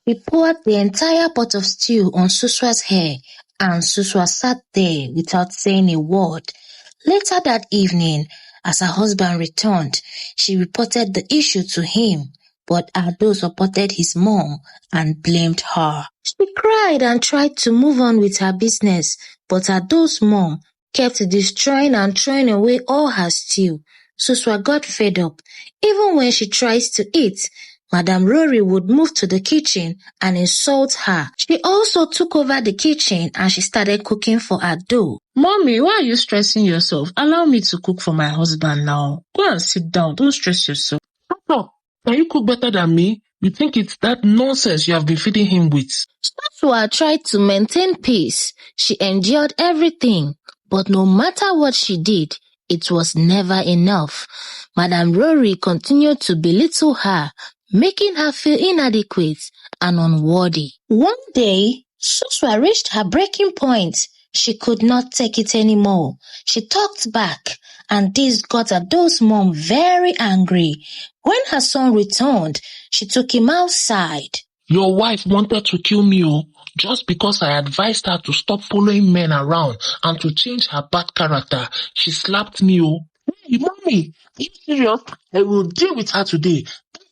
He poured the entire pot of stew on Suswa's hair, and Suswa sat there without saying a word. Later that evening, as her husband returned, she reported the issue to him, but Ado supported his mom and blamed her. She cried and tried to move on with her business, but Ado's mom kept destroying and throwing away all her stew. Suswa got fed up. Even when she tries to eat, Madame Rory would move to the kitchen and insult her. She also took over the kitchen and she started cooking for Ado. Mommy, why are you stressing yourself? Allow me to cook for my husband now. Go and sit down. Don't stress yourself. Shut up. Can you cook better than me? You think it's that nonsense you have been feeding him with? Suswa tried to maintain peace. She endured everything, but no matter what she did, it was never enough. Madame Rory continued to belittle her, making her feel inadequate and unworthy. One day, Suswa reached her breaking point. She could not take it anymore. She talked back, and this got Ado's mom very angry. When her son returned, she took him outside. Your wife wanted to kill me, just because I advised her to stop following men around and to change her bad character. She slapped me, Hey, mommy, are you serious? I will deal with her today.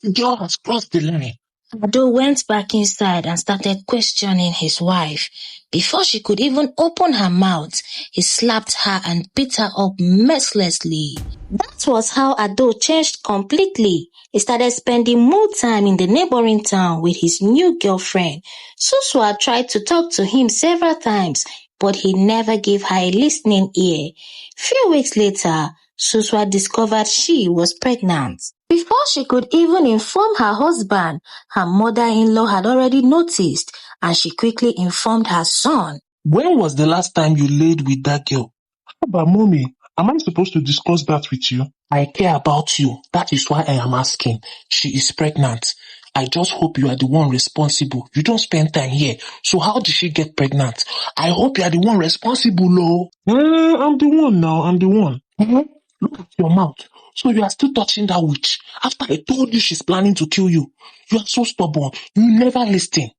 That girl has crossed the line. Ado went back inside and started questioning his wife. Before she could even open her mouth, he slapped her and beat her up mercilessly. That was how Ado changed completely. He started spending more time in the neighboring town with his new girlfriend. Suswa tried to talk to him several times, but he never gave her a listening ear. Few weeks later, Suswa discovered she was pregnant. Before she could even inform her husband, her mother-in-law had already noticed, and she quickly informed her son. When was the last time you laid with that girl? But mommy, am I supposed to discuss that with you? I care about you. That is why I am asking. She is pregnant. I just hope you are the one responsible. You don't spend time here. So how did she get pregnant? I hope you are the one responsible, I'm the one now. I'm the one. Look at your mouth. So you are still touching that witch after I told you she's planning to kill you. You are so stubborn. You never listen.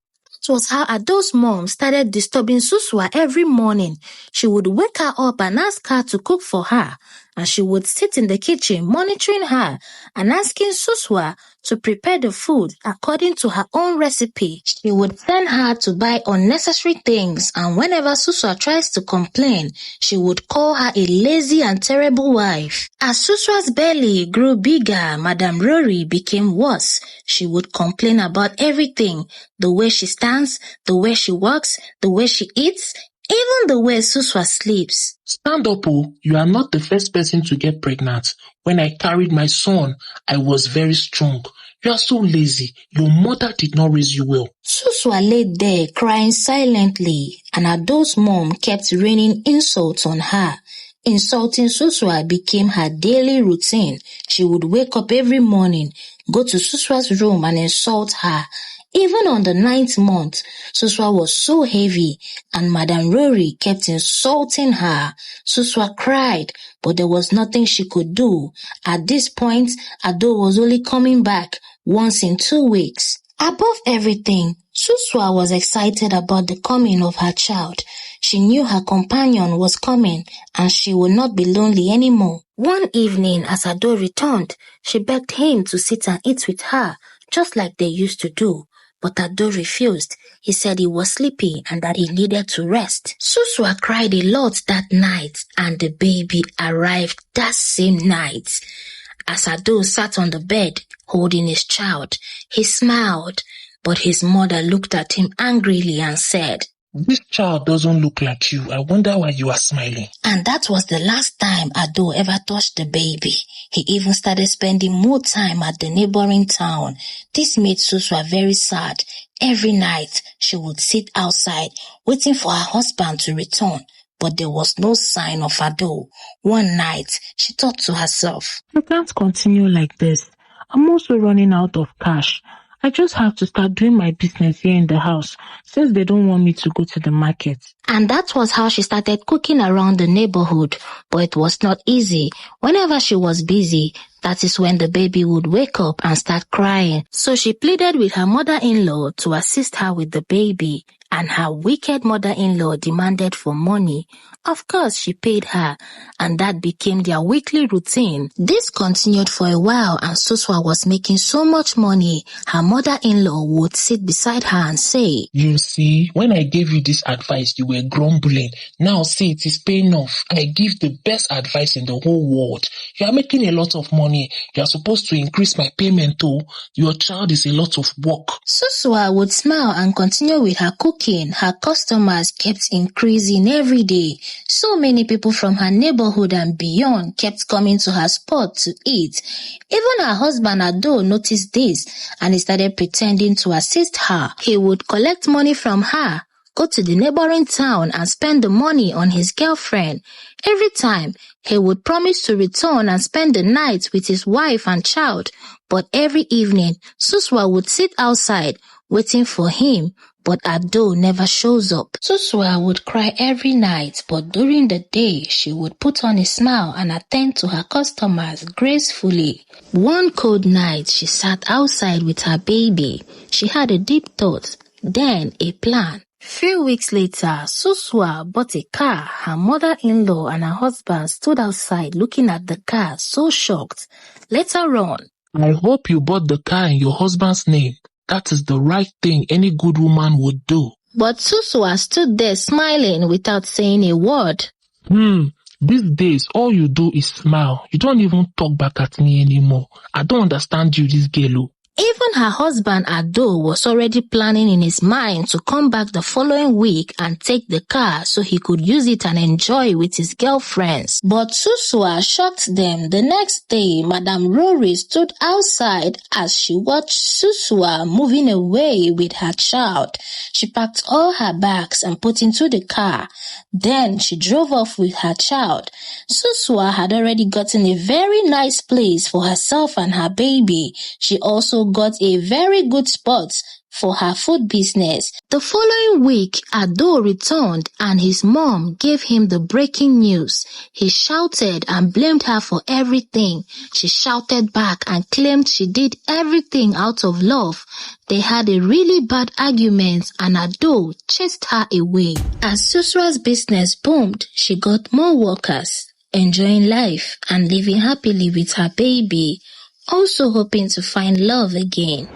That was how Ado's mom started disturbing Suswa every morning. She would wake her up and ask her to cook for her, and she would sit in the kitchen monitoring her and asking Suswa to prepare the food according to her own recipe. She would send her to buy unnecessary things, and whenever Suswa tries to complain, she would call her a lazy and terrible wife. As Suswa's belly grew bigger, Madame Rory became worse. She would complain about everything, the way she stands, the way she walks, the way she eats, even the way Suswa sleeps. Stand up, you are not the first person to get pregnant. When I carried my son, I was very strong. You are so lazy. Your mother did not raise you well. Suswa lay there crying silently, and Ado's mom kept raining insults on her. Insulting Suswa became her daily routine. She would wake up every morning, go to Suswa's room and insult her. Even on the 9th month, Suswa was so heavy, and Madame Rory kept insulting her. Suswa cried, but there was nothing she could do. At this point, Ado was only coming back once in 2 weeks. Above everything, Suswa was excited about the coming of her child. She knew her companion was coming, and she would not be lonely anymore. One evening, as Ado returned, she begged him to sit and eat with her, just like they used to do. But Ado refused. He said he was sleepy and that he needed to rest. Suswa cried a lot that night, and the baby arrived that same night. As Ado sat on the bed, holding his child, he smiled, but his mother looked at him angrily and said, This child doesn't look like you. I wonder why you are smiling. And that was the last time Ado ever touched the baby. He even started spending more time at the neighboring town. This made Suswa very sad. Every night, she would sit outside, waiting for her husband to return. But there was no sign of Ado. One night, she thought to herself, You can't continue like this. I'm also running out of cash. I just have to start doing my business here in the house since they don't want me to go to the market. And that was how she started cooking around the neighborhood. But it was not easy. Whenever she was busy, That is when the baby would wake up and start crying. So she pleaded with her mother-in-law to assist her with the baby, and her wicked mother-in-law demanded for money. Of course, she paid her, and that became their weekly routine. This continued for a while, and Suswa was making so much money, her mother-in-law would sit beside her and say, "You see, when I gave you this advice, you were grumbling. Now see, it is paying off. I give the best advice in the whole world. You are making a lot of money. You are supposed to increase my payment too. Your child is a lot of work." Suswa would smile and continue with her cooking. Her customers kept increasing every day. So many people from her neighborhood and beyond kept coming to her spot to eat. Even her husband Ado noticed this, and he started pretending to assist her. He would collect money from her, go to the neighboring town and spend the money on his girlfriend. Every time, he would promise to return and spend the night with his wife and child. But every evening, Suswa would sit outside waiting for him, but Ado never shows up. Suswa would cry every night, but during the day, she would put on a smile and attend to her customers gracefully. One cold night, she sat outside with her baby. She had a deep thought, then a plan. Few weeks later, Suswa bought a car. Her mother-in-law and her husband stood outside looking at the car, so shocked. Later on, "I hope you bought the car in your husband's name. That is the right thing any good woman would do." but Suswa stood there smiling without saying a word. These days, all you do is smile. You don't even talk back at me anymore. I don't understand you, this girl. Even her husband Ado was already planning in his mind to come back the following week and take the car so he could use it and enjoy with his girlfriends. But Suswa shocked them. The next day, Madame Rory stood outside as she watched Suswa moving away with her child. She packed all her bags and put into the car. Then she drove off with her child. Suswa had already gotten a very nice place for herself and her baby. She also got a very good spot for her food business. The following week, Ado returned and his mom gave him the breaking news. He shouted and blamed her for everything. She shouted back and claimed she did everything out of love. They had a really bad argument and Ado chased her away. As Suswa's business boomed, she got more workers, enjoying life and living happily with her baby, also hoping to find love again.